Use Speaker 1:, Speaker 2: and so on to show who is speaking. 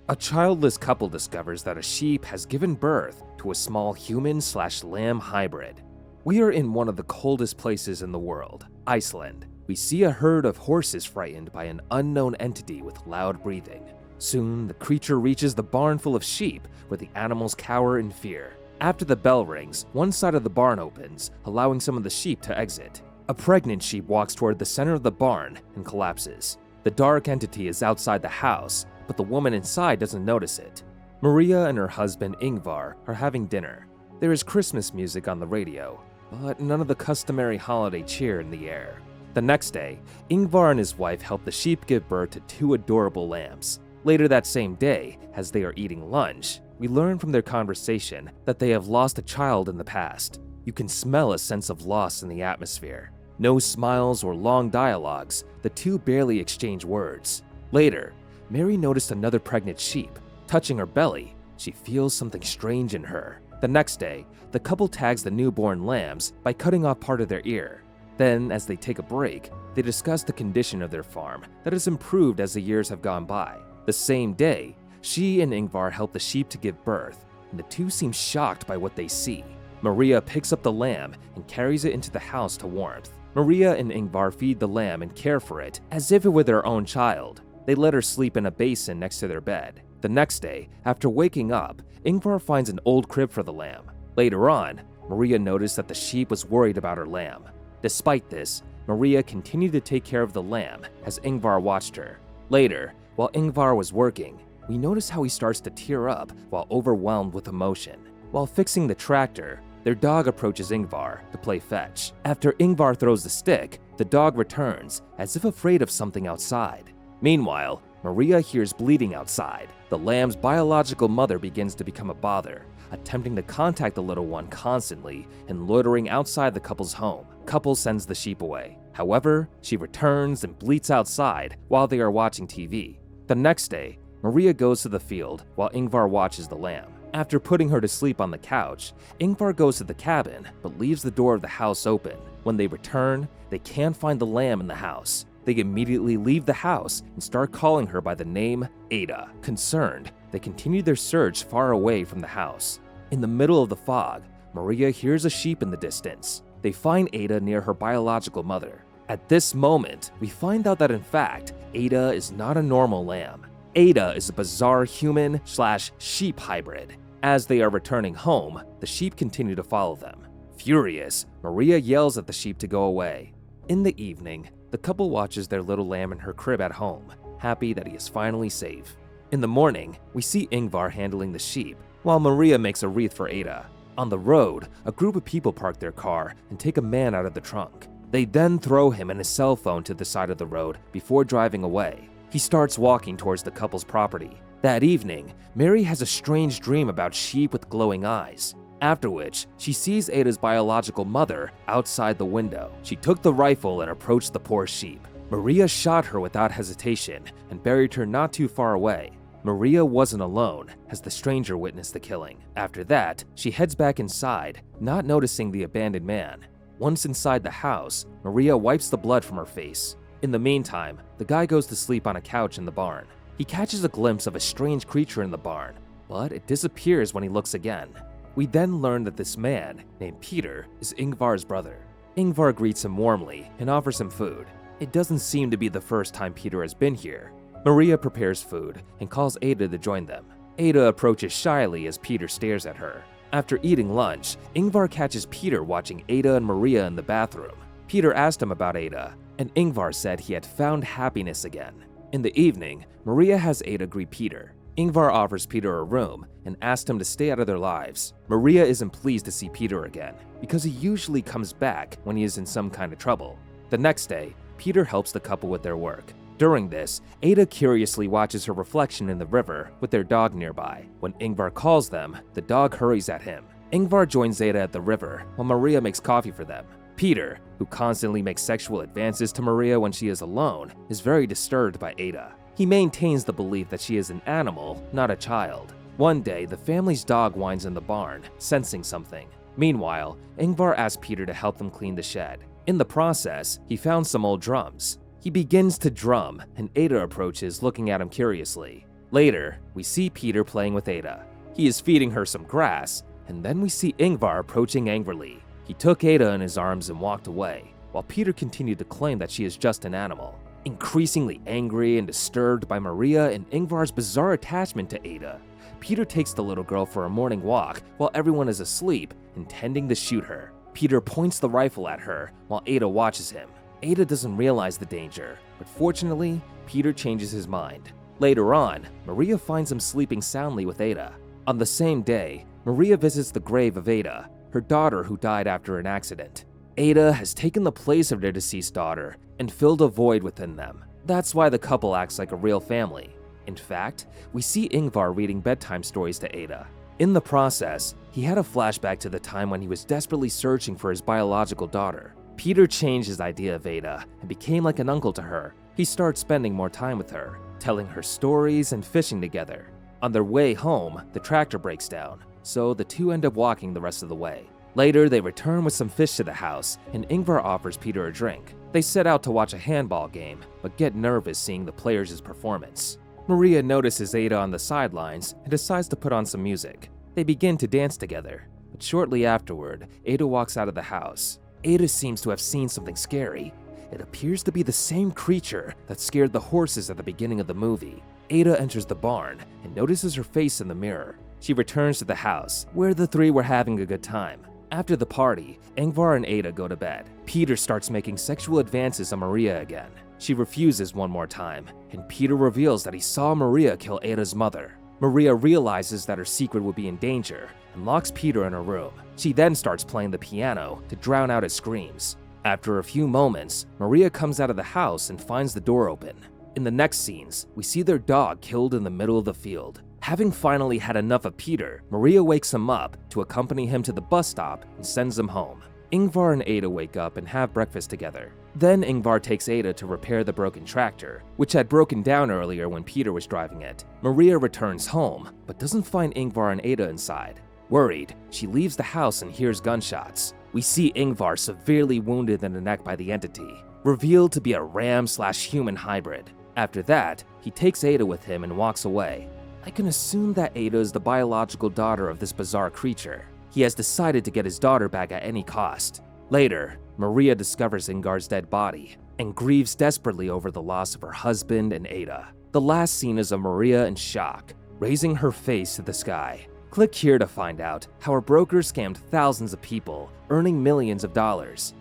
Speaker 1: A childless couple discovers that a sheep has given birth to a small human/lamb hybrid. We are in one of the coldest places in the world, Iceland. We see a herd of horses frightened by an unknown entity with loud breathing. Soon, the creature reaches the barn full of sheep, where the animals cower in fear. After the bell rings, one side of the barn opens, allowing some of the sheep to exit. A pregnant sheep walks toward the center of the barn and collapses. The dark entity is outside the house, but the woman inside doesn't notice it. Maria and her husband Ingvar are having dinner. There is Christmas music on the radio, but none of the customary holiday cheer in the air. The next day, Ingvar and his wife help the sheep give birth to 2 adorable lambs. Later that same day, as they are eating lunch, we learn from their conversation that they have lost a child in the past. You can smell a sense of loss in the atmosphere. No smiles or long dialogues, the two barely exchange words. Later, Mary noticed another pregnant sheep. Touching her belly, she feels something strange in her. The next day, the couple tags the newborn lambs by cutting off part of their ear. Then, as they take a break, they discuss the condition of their farm that has improved as the years have gone by. The same day, she and Ingvar help the sheep to give birth, and the two seem shocked by what they see. Maria picks up the lamb and carries it into the house to warmth. Maria and Ingvar feed the lamb and care for it as if it were their own child. They let her sleep in a basin next to their bed. The next day, after waking up, Ingvar finds an old crib for the lamb. Later on, Maria noticed that the sheep was worried about her lamb. Despite this, Maria continued to take care of the lamb as Ingvar watched her. Later, while Ingvar was working, we notice how he starts to tear up while overwhelmed with emotion. While fixing the tractor, their dog approaches Ingvar to play fetch. After Ingvar throws the stick, the dog returns, as if afraid of something outside. Meanwhile, Maria hears bleeding outside. The lamb's biological mother begins to become a bother, attempting to contact the little one constantly and loitering outside the couple's home. Couple sends the sheep away. However, she returns and bleats outside while they are watching TV. The next day, Maria goes to the field while Ingvar watches the lamb. After putting her to sleep on the couch, Ingvar goes to the cabin but leaves the door of the house open. When they return, they can't find the lamb in the house. They immediately leave the house and start calling her by the name Ada. Concerned, they continue their search far away from the house. In the middle of the fog, Maria hears a sheep in the distance. They find Ada near her biological mother. At this moment, we find out that in fact, Ada is not a normal lamb. Ada is a bizarre human/sheep hybrid. As they are returning home, the sheep continue to follow them. Furious, Maria yells at the sheep to go away. In the evening, the couple watches their little lamb in her crib at home, happy that he is finally safe. In the morning, we see Ingvar handling the sheep, while Maria makes a wreath for Ada. On the road, a group of people park their car and take a man out of the trunk. They then throw him and his cell phone to the side of the road before driving away. He starts walking towards the couple's property. That evening, Mary has a strange dream about sheep with glowing eyes. After which, she sees Ada's biological mother outside the window. She took the rifle and approached the poor sheep. Maria shot her without hesitation and buried her not too far away. Maria wasn't alone, as the stranger witnessed the killing. After that, she heads back inside, not noticing the abandoned man. Once inside the house, Maria wipes the blood from her face. In the meantime, the guy goes to sleep on a couch in the barn. He catches a glimpse of a strange creature in the barn, but it disappears when he looks again. We then learn that this man, named Peter, is Ingvar's brother. Ingvar greets him warmly and offers him food. It doesn't seem to be the first time Peter has been here. Maria prepares food and calls Ada to join them. Ada approaches shyly as Peter stares at her. After eating lunch, Ingvar catches Peter watching Ada and Maria in the bathroom. Peter asked him about Ada, and Ingvar said he had found happiness again. In the evening, Maria has Ada greet Peter. Ingvar offers Peter a room and asks him to stay out of their lives. Maria isn't pleased to see Peter again, because he usually comes back when he is in some kind of trouble. The next day, Peter helps the couple with their work. During this, Ada curiously watches her reflection in the river with their dog nearby. When Ingvar calls them, the dog hurries at him. Ingvar joins Ada at the river while Maria makes coffee for them. Peter, who constantly makes sexual advances to Maria when she is alone, is very disturbed by Ada. He maintains the belief that she is an animal, not a child. One day, the family's dog whines in the barn, sensing something. Meanwhile, Ingvar asks Peter to help them clean the shed. In the process, he found some old drums. He begins to drum, and Ada approaches, looking at him curiously. Later, we see Peter playing with Ada. He is feeding her some grass, and then we see Ingvar approaching angrily. He took Ada in his arms and walked away, while Peter continued to claim that she is just an animal. Increasingly angry and disturbed by Maria and Ingvar's bizarre attachment to Ada, Peter takes the little girl for a morning walk while everyone is asleep, intending to shoot her. Peter points the rifle at her while Ada watches him. Ada doesn't realize the danger, but fortunately, Peter changes his mind. Later on, Maria finds him sleeping soundly with Ada. On the same day, Maria visits the grave of Ada, her daughter who died after an accident. Ada has taken the place of their deceased daughter and filled a void within them. That's why the couple acts like a real family. In fact, we see Ingvar reading bedtime stories to Ada. In the process, he had a flashback to the time when he was desperately searching for his biological daughter. Peter changed his idea of Ada and became like an uncle to her. He starts spending more time with her, telling her stories and fishing together. On their way home, the tractor breaks down, so the two end up walking the rest of the way. Later, they return with some fish to the house, and Ingvar offers Peter a drink. They set out to watch a handball game, but get nervous seeing the players' performance. Maria notices Ada on the sidelines and decides to put on some music. They begin to dance together, but shortly afterward, Ada walks out of the house. Ada seems to have seen something scary. It appears to be the same creature that scared the horses at the beginning of the movie. Ada enters the barn and notices her face in the mirror. She returns to the house, where the three were having a good time. After the party, Ingvar and Ada go to bed. Peter starts making sexual advances on Maria again. She refuses one more time, and Peter reveals that he saw Maria kill Ada's mother. Maria realizes that her secret would be in danger and locks Peter in her room. She then starts playing the piano to drown out his screams. After a few moments, Maria comes out of the house and finds the door open. In the next scenes, we see their dog killed in the middle of the field. Having finally had enough of Peter, Maria wakes him up to accompany him to the bus stop and sends him home. Ingvar and Ada wake up and have breakfast together. Then Ingvar takes Ada to repair the broken tractor, which had broken down earlier when Peter was driving it. Maria returns home, but doesn't find Ingvar and Ada inside. Worried, she leaves the house and hears gunshots. We see Ingvar severely wounded in the neck by the entity, revealed to be a ram/human hybrid. After that, he takes Ada with him and walks away. I can assume that Ada is the biological daughter of this bizarre creature. He has decided to get his daughter back at any cost. Later, Maria discovers Ingvar's dead body and grieves desperately over the loss of her husband and Ada. The last scene is of Maria in shock, raising her face to the sky. Click here to find out how her broker scammed thousands of people, earning millions of dollars.